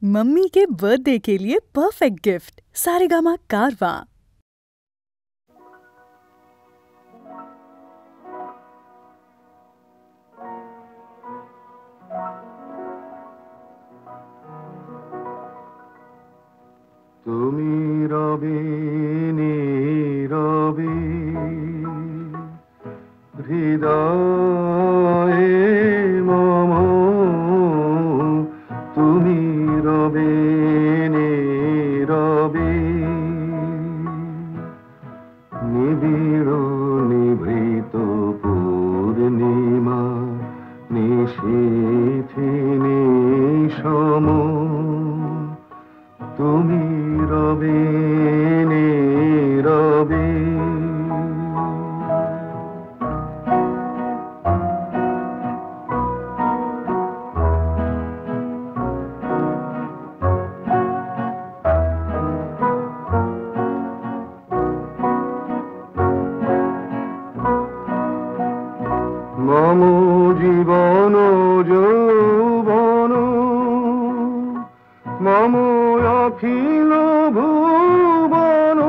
Mummy के birthday के लिए परफेक्ट गिफ्ट सारेगामा कारवा। তুমি রবে নীরবে হৃদয়ে মম, তুমি রবে নীরবে নিবিড় নিভৃত পূর্ণিমা নিশীথে নিশম, তুমি রবে নীরবে। মম জীবন যৌবন মম অখিল ভুবন,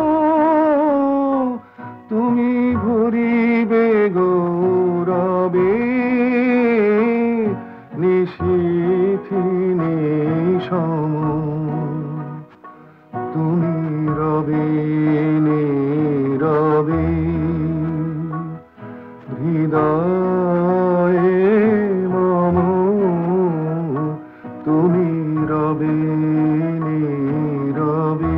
তুমি ভরিবে গৌরবে নিশীথে নিশম, তুমি রবে নীরবে হৃদয়ে মম, তুমি রবে নীরবে।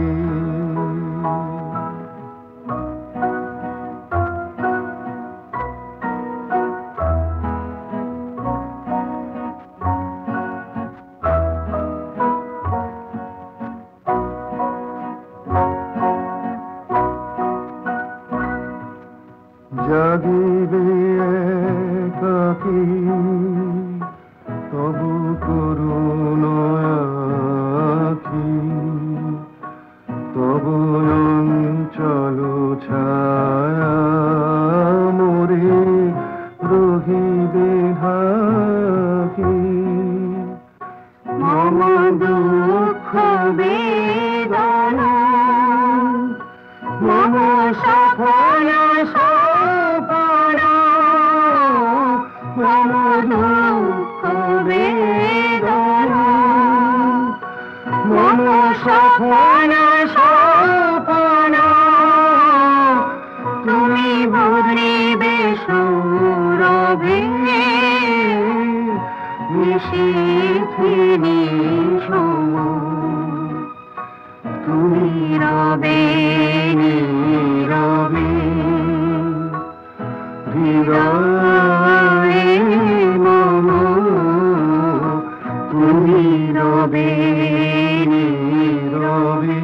জাগিবে একাকী তবু করুণ আখি, তবু অঞ্চল ছায়া মোরে রহিবে ঢাকি। মম দুঃখ বেদনা মম সফল সপনা, মম দুঃখ বেদনা মম সফল সপনা, তুমি ভরিবে সৌরভে নিশীথে নিশম, তুমি রবে নীরবে হৃদয়ে মম, তুমি রবে নীরবে।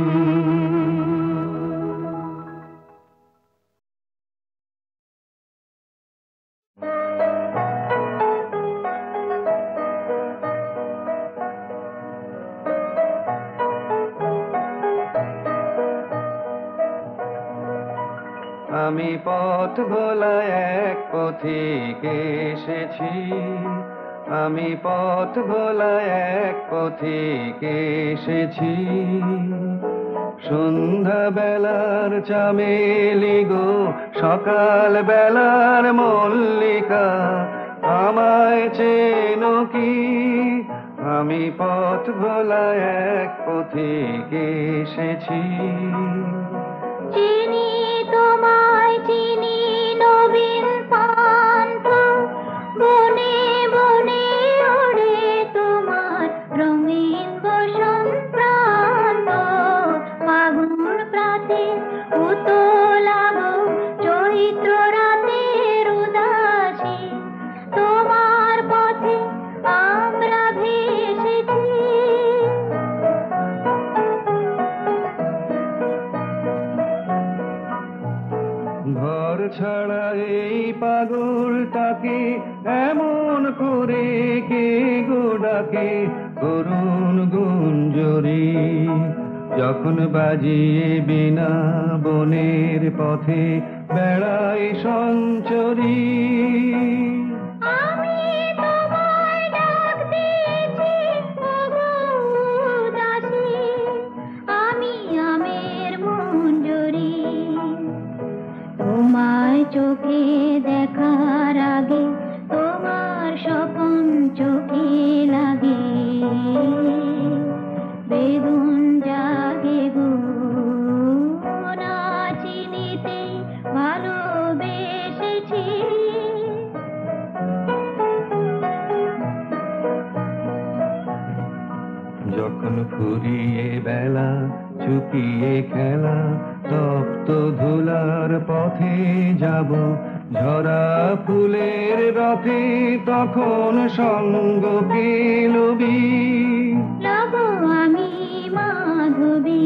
আমি পথ ভোলা এক পথিক এসেছি, আমি পথ ভোলা এক পথিক এসেছি। সন্ধ্যা বেলার চামেলি গো সকাল বেলার মল্লিকা, আমায় চেনো কি? আমি পথ ভোলা এক পথিক এসেছি। চিনি তোমায় চিনি নবীন পান্থ, বনে বনে ওড়ে তোমার রঙিন বসন্ত, ফাগুন প্রাতে উতলাব চৈত্র রাতের উদাসী, তোমার পথে আমরা ভেসেছি। ঘর ছাড়া এই পাগলটাকে এমন করে কে গো ডাকে করুণ গুঞ্জরি, যখন বাজিয়ে বিনা বনের পথে বেড়াই সঞ্চরী। আমি তোমায় ডাক দিয়েছি ওগো যখন ফুরিয়ে বেলা চুকিয়ে খেলা তপ্ত ধুলার পথে যাব ঝরা ফুলের রথে তখন সঙ্গ পেলবি লাগো আমি মাধবী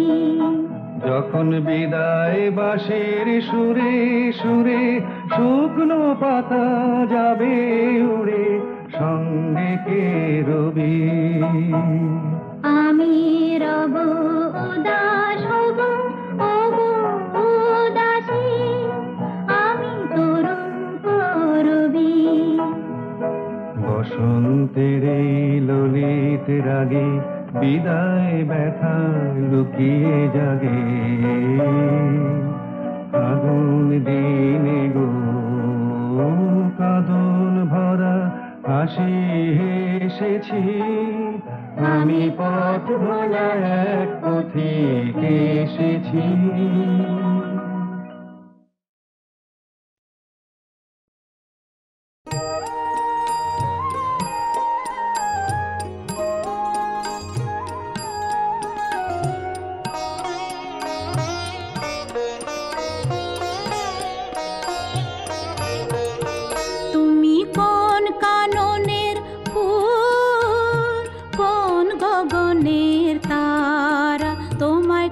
যখন বিদায় বাঁশির সুরে সুরে শুকনো পাতা যাবে উড়ে সঙ্গে কে রবি আমি রব উদাস হব উদাসী আমি তরুণ করবি বসন্তের এই ললিত রাগে বিদায় ব্যথা লুকিয়ে জাগে আগুন দিনে গো কাঁদন ভরা হাসি এসেছি আমি পথ ভোলা এক পথিক এসেছি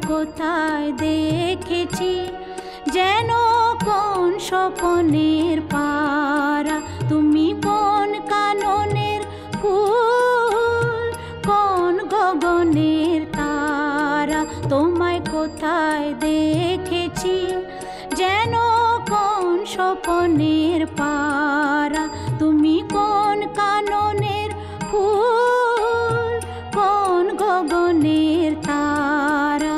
কোথায় দেখেছি যেন কোন স্বপনের পারা তুমি কোন কাননের ফুল কোন গগনের তারা তোমায় কোথায় দেখেছি যেন কোন স্বপনের পারা তুমি কোন কাননের ফুল কোন গগনের তারা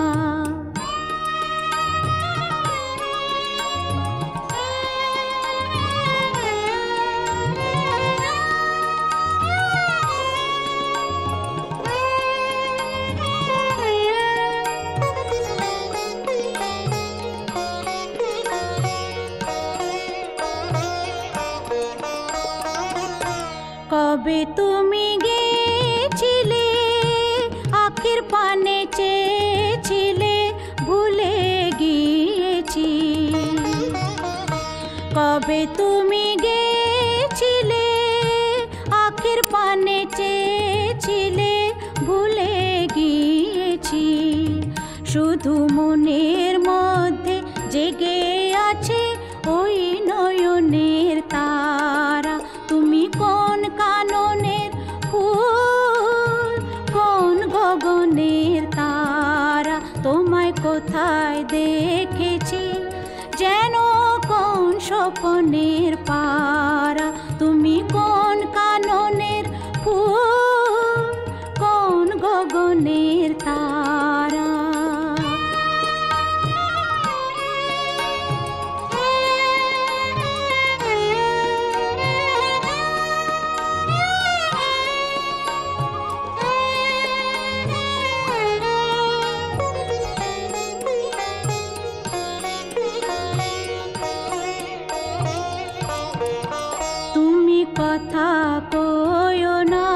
কবে তুমি গেছিলে আখির পানে চেয়েছিলে ভুলে গিয়েছি কবে তুমি গেছিলে আখির পানে চেয়েছিলে ভুলে গিয়েছি শুধু মনের মধ্যে জেগে আছে ওই নয়নের তারা তুমি কোন কাননের ফুল কোন গগনের তারা তোমায় কোথায় দেখেছি যেন কোন স্বপনের পারা তুমি কোন কাননের ফুল কোন গগনের তারা কথা কইও না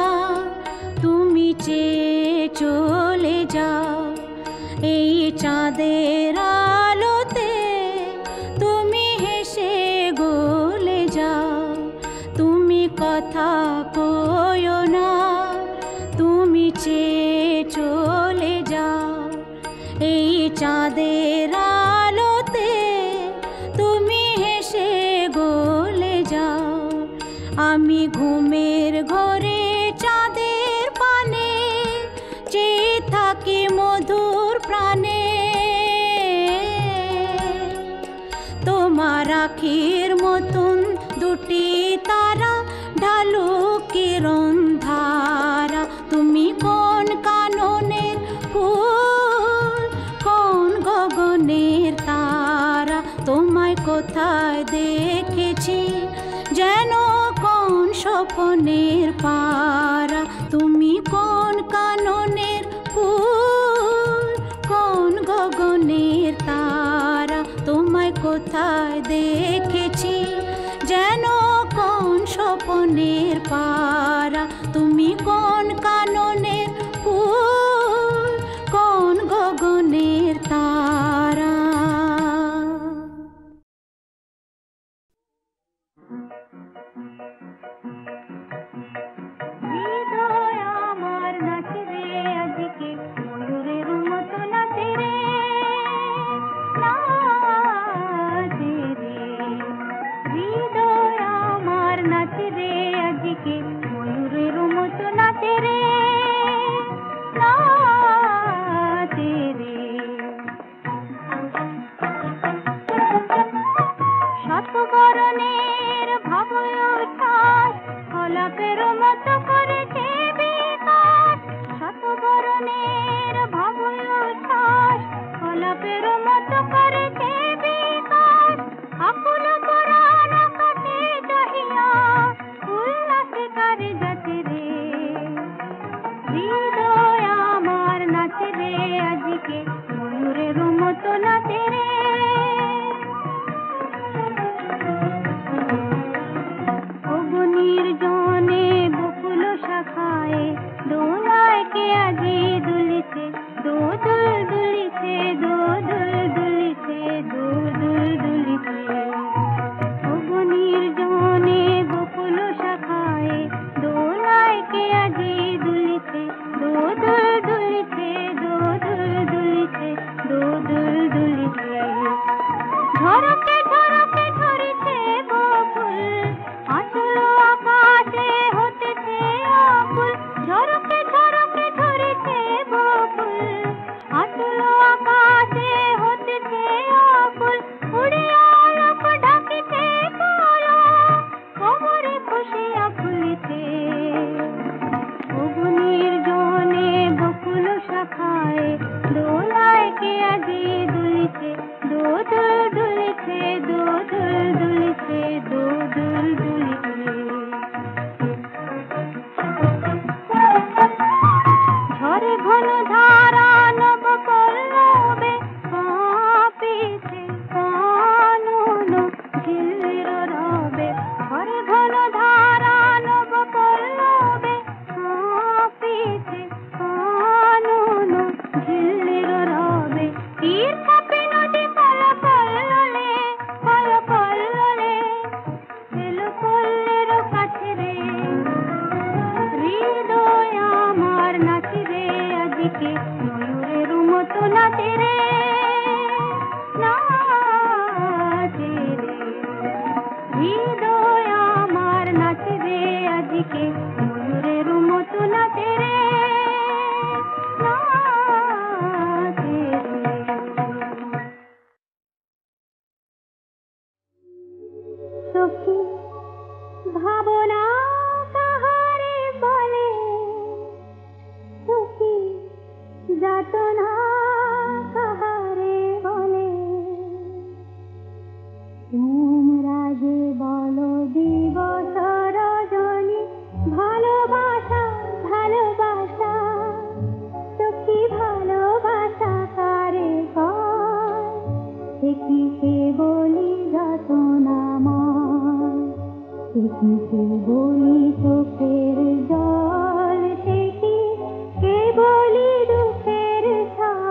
তুমি চেয়ে চলে যাও এই চাঁদের আলোতে তুমি হেসে গলে যাও তুমি কথা কইও না তুমি চেয়ে চলে যাও এই চাঁদের আলোতে তুমি হেসে গলে যাও আমি ঘুমের ঘরে চাঁদের পানে চেয়ে থাকি মধুর প্রাণে তোমার আখির মতন দুটি তারা ঢালু কিরণ ধারা তুমি কোন কাননের ফুল কোন গগনের তারা তোমায় কোথায় দেখেছি যেন কোন স্বপনের পারা তুমি কোন কাননের ফুল কোন গগনের তারা তোমায় কোথায় দেখেছি যেন কোন স্বপনের পারা তুমি কোন কাননের ফুল খায় দোলায় কে আজি দুলিছে দোদুল দুলিছে দোদুল দুলিছে দোদুল দুলিছে ঝরে ঘন ধারা নব পল্লবে কাঁপিছে কানন ঝিল্লির রবে ঝরে ঘন ধারা নব পল্লবে কাঁপিছে কানন ঝিল্লির রবে তীর চাপে নদী কল কল্লোলে এলো পল্লের কাছে রে হৃদয় আমার নাচে রে আজকে ময়ূরের মতো নাচে রে নাচে রে হৃদয় আমার নাচে রে আজকে ময়ূরের মতো নাচে রে নাচে রে সখী ভাবনা কাহারে বলে সুখী যাতনা কাহারে বলে তোমরা যে বলো দিবস রজনী ভালোবাসা ভালোবাসা সখী ভালোবাসা কারে কয় দেখি সে বলি যাতনা সে বলি চোখের জল থেকে কে বলি দুঃখের ছায়া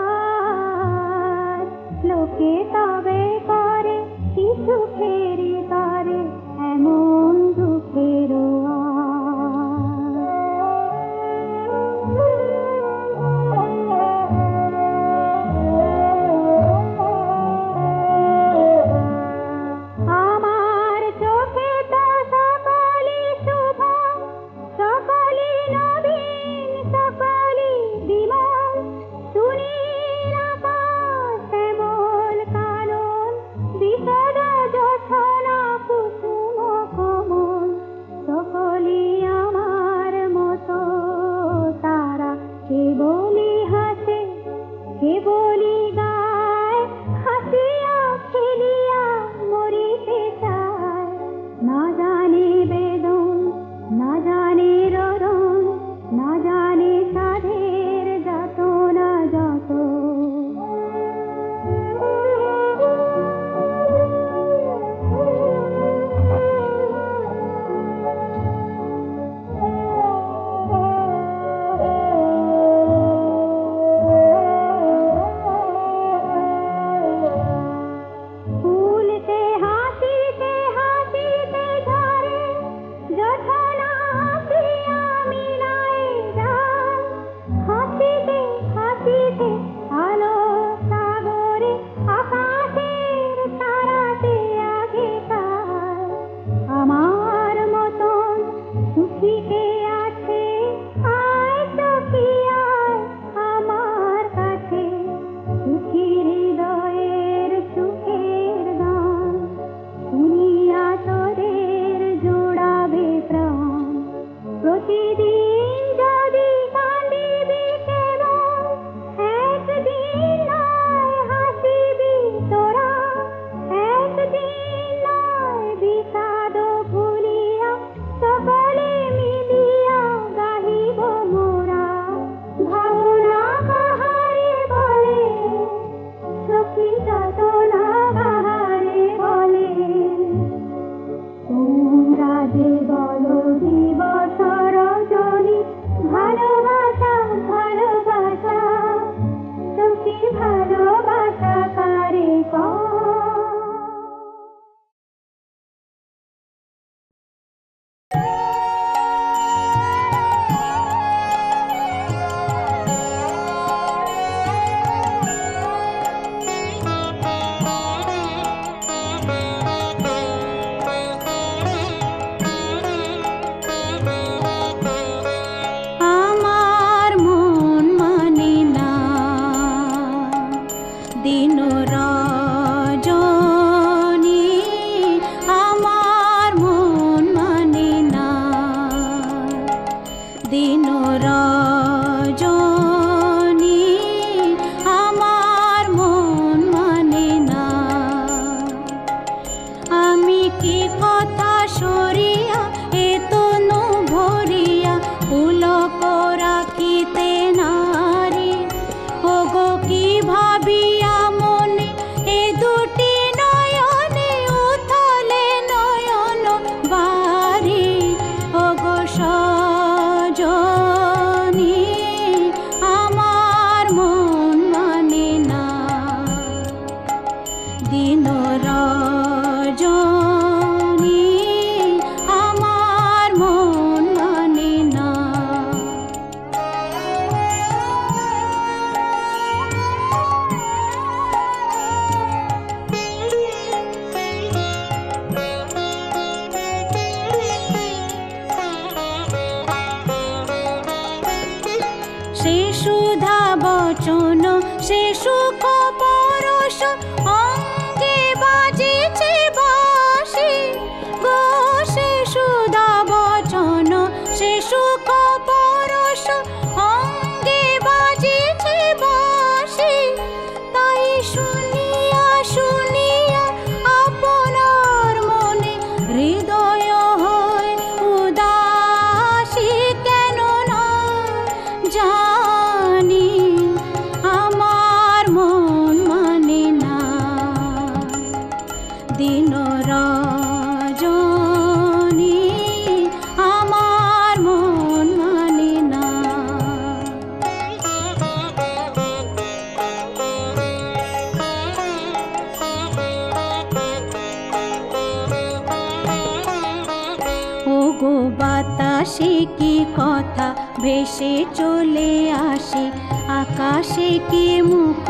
সে সুখ পরশ অঙ্গে বাজিছে বাঁশি গো সে সুধা বচন সে সুখ পরশ অঙ্গে বাজিছে বাঁশি তাই শুনিয়া শুনিয়া আপনার মনে হৃদয় হয় উদাসী কেন না জানি আমার মন মানে না দিন রজনী আমার মন মানে না। ওগো বাতাসে কি কথা ভেসে চলে আসে আকাশে কি মুখ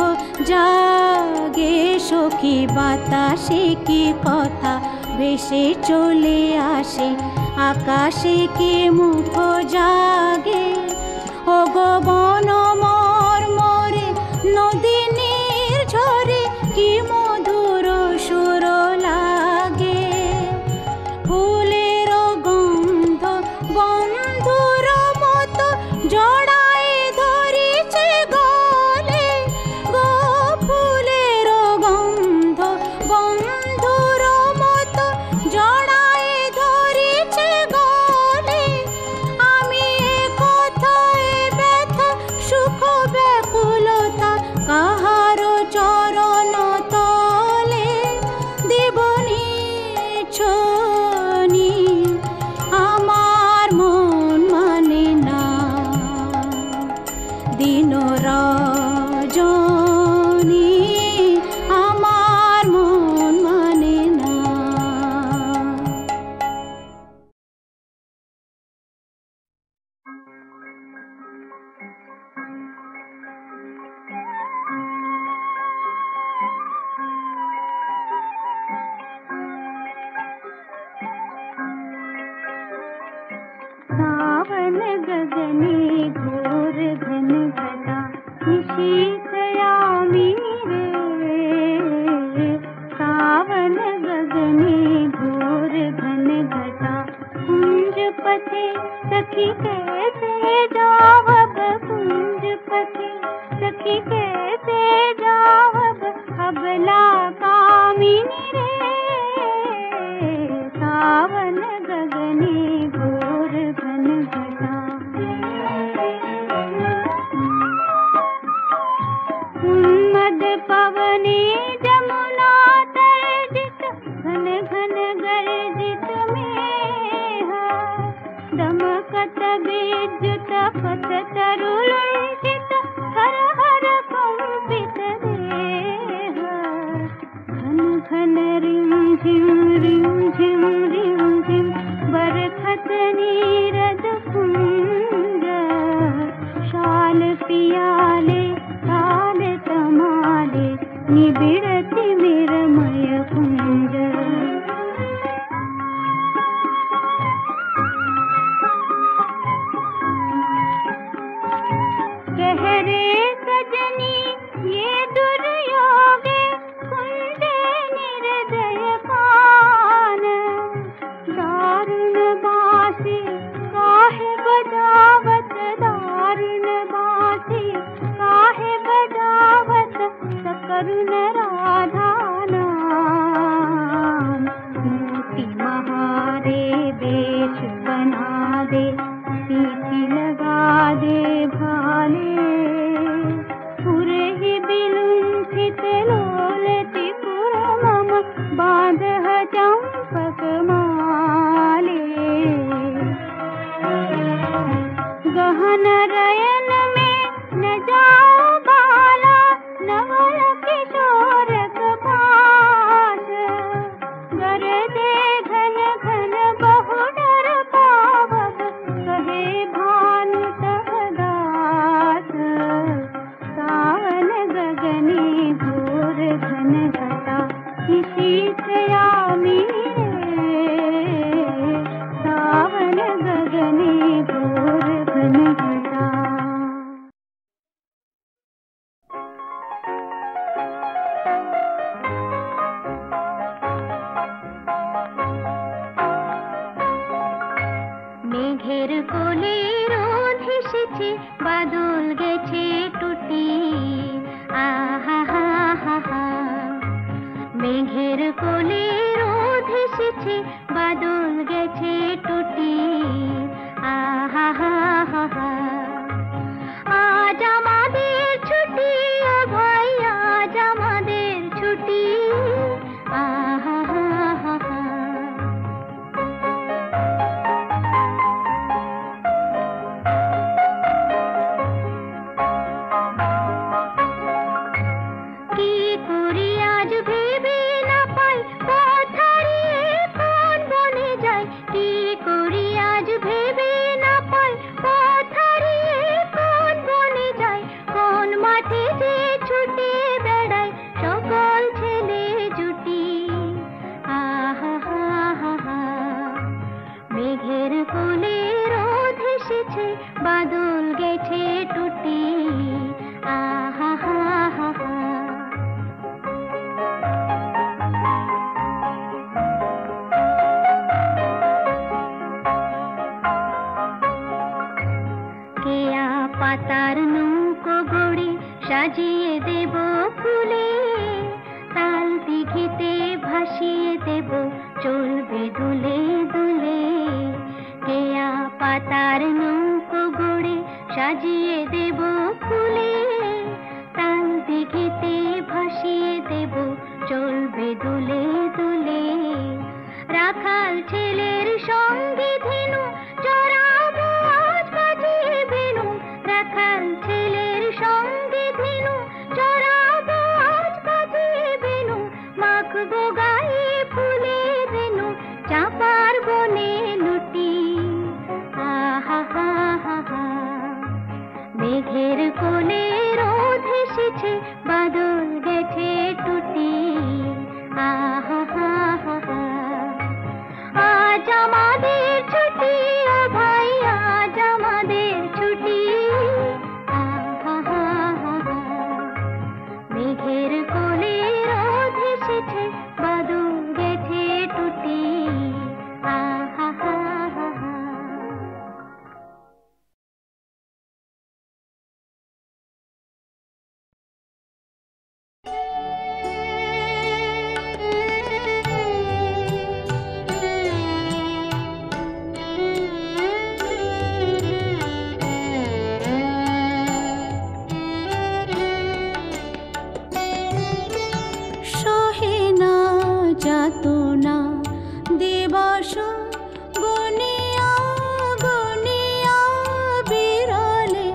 জাগে সখী বাতাসে কি কথা ভেসে চলে আসে আকাশে কি মুখ জাগে ওগো বন মর্মরে নদী নির্ঝরে কি মধুর সুর লাগে ফুলের গন্ধ বন্ধুর মতো জড়ায় ধরিছে গলে গো ফুলের গন্ধ বন্ধুর মতো জড়ায় ধরিছে গলে আমি কথায় ব্যথা সুখ ব্যাকুলতা কাহার চরণ তলে দেবনি ছনি আমার মন মানে না দিন রজনী আমার মন মানে না। सावन गगने घोर घन घटा निशीथयामी रे सावन गगने घोर घन घटा कुंज पथे सखी कैसे जावब कुंज पथे सखी कैसे जावब अबला कामिनी रे सावन गगने घोर घन घटा उन्मद पवने जमुना तर्जित घन घन गर्जित मेह दमकत विद्युत पथ तरुलुंठित हर हर कंपित देह घन घन रिम झिम बरखत नीरद कुंज शाल पियाले ताल तमाले निबिड़ति विरमय कुंज कह रे सजनी ये दुर्योगे कुंजे निर्दय पान दारुण बासी काहे बजावत दारुण बासी काहे बजावत सकरुण राधा नाम मोती महारे बेश बना दे सीटी लगा दे भाले पुरे ही बिलुंठित लोलति पुरमम बांध चंपक माले गहन रयन में न जाओ बाला नवल किशोर সাজিয়ে দেব ফুলে, তাল দিঘিতে ভাসিয়ে দেব চলবে দুলে দুলে। কেয়া পাতার নৌকো গড়ে সাজিয়ে দেব ফুলে, তাল দিঘিতে ভাসিয়ে দেব চলবে দুলে দুলে। রাখাল ছেলের সঙ্গে ধেনু চড়াবো আজ বাজিয়ে বেনু, রাখাল ছেলের সঙ্গে ধেনু চড়াবো আজ বাজিয়ে বেনু। মাখবো গায়ে ফুলের রেণু চাঁপার বনে লুটি। আহা হা হা হা, মেঘের কোলে রোদ এসেছে, বাদল গেছে টুটি। আহা হা হা হা, আজ আমাদের ছুটি ও ভাই, আজ আমাদের ছুটি। আহা হা হা হা, মেঘের কোলে রোদ এসেছে, বাদল গেছে টুটি। আহা হা হা হা। সহে না যাতনা দিবস গনিয়া গনিয়া বিরলে,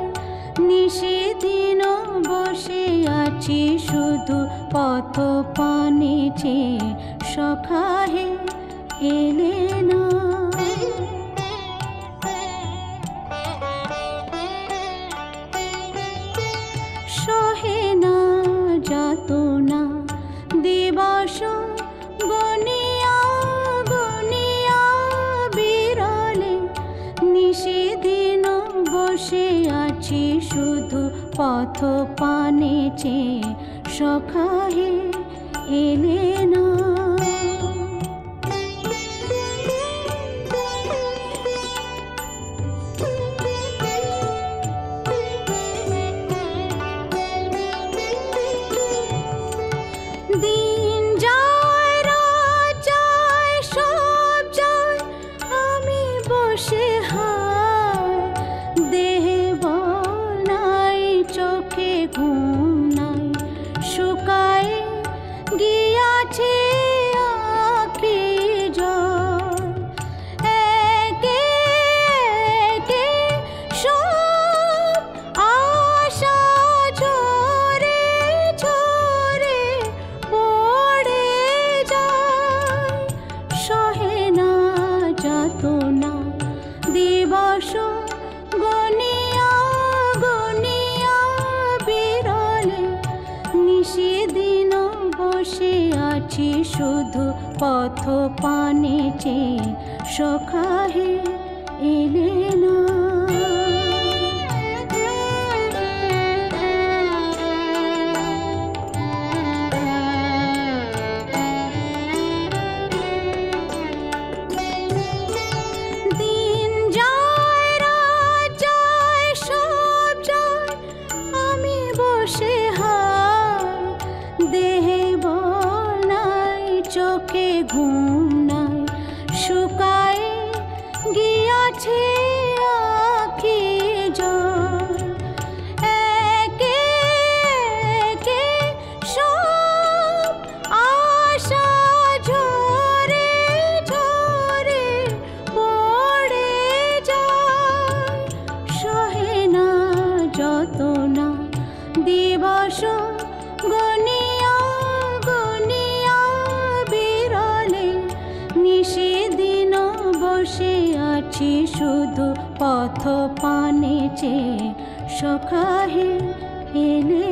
নিশিদিন বসে আছি শুধু পথ পানে চেয়ে, সখা হে এলে না। সহে না যাতনা দিবস গনিয়া গনিয়া বিরলে, নিশিদিন বসে আছি শুধু পথ পানে চেয়ে, সখা হে এলে না। দিন যায় রাত যায় সব যায়, আমি বসে হায়, দেহে বল নাই চোখে ঘুম নাই, শুকায় গিয়াছে আঁখি জল। একে একে সব আশা ঝরে ঝরে পড়ে যায়। সহে না যাতনা দিবস গনিয়া গনিয়া বিরলে, নিশিদিন বসে আছি শুধু পথ পানে চেয়ে, সখা হে এলে না। দিন যায় রাত যায় সব যায়, আমি বসে হায়, দেহে বল নাই চোখে ঘুম নাই, শুকায় গিয়াছে আঁখি জল। একে একে সব আশা ঝরে ঝরে পড়ে যায়। সহে না যতনা দিবস গনিয়া গনিয়া বিরলে, নিশিদিন বসে আছি শুধু পথ পানে চেয়ে, সখা হে এলে